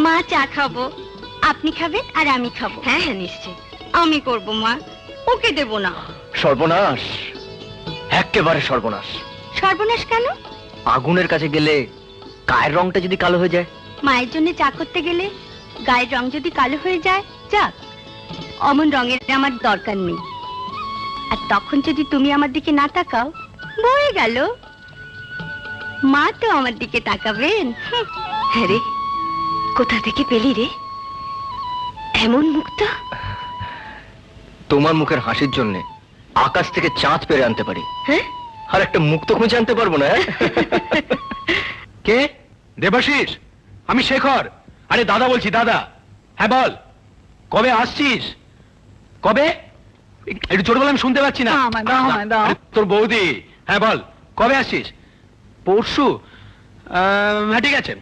মা চা খাবো, আপনি খাবেন আর আমি খাবো। হ্যাঁ হ্যাঁ নিশ্চয়। আমি করব মা, ওকে দেব না। সর্বনাশ, একেবারে সর্বনাশ। সর্বনাশ কেন? আগুনের কাছে গেলে গায়ের রংটা যদি কালো হয়ে যায়? মায়ের জন্য চা করতে গেলে গায়ের রং যদি কালো হয়ে যায়, যাক, অমন রঙের আমার দরকার নেই। আর তখন যদি তুমি আমার দিকে না তাকাও, বয়ে গেল। মা তো আমার দিকে তাকাবেন। হ্যাঁ রে, কোথা থেকে পেলি রে এমন মুক্তা? তোমার মুখের হাসির জন্য আকাশ থেকে চাঁদ পেরে আনতে পারি, হ্যাঁ? আর একটা মুক্ত খুঁজে আনতে পারবো না? কে? দেবাশিস, আমি শেখর। আরে দাদা বলছি, দাদা। হ্যাঁ বল, কবে আসছিস? কবে? একটু জোর বলে, আমি শুনতে পাচ্ছি না। আরে, তোর বৌদি। হ্যাঁ বল, কবে আসছিস? পরশু? হ্যাঁ ঠিক আছে।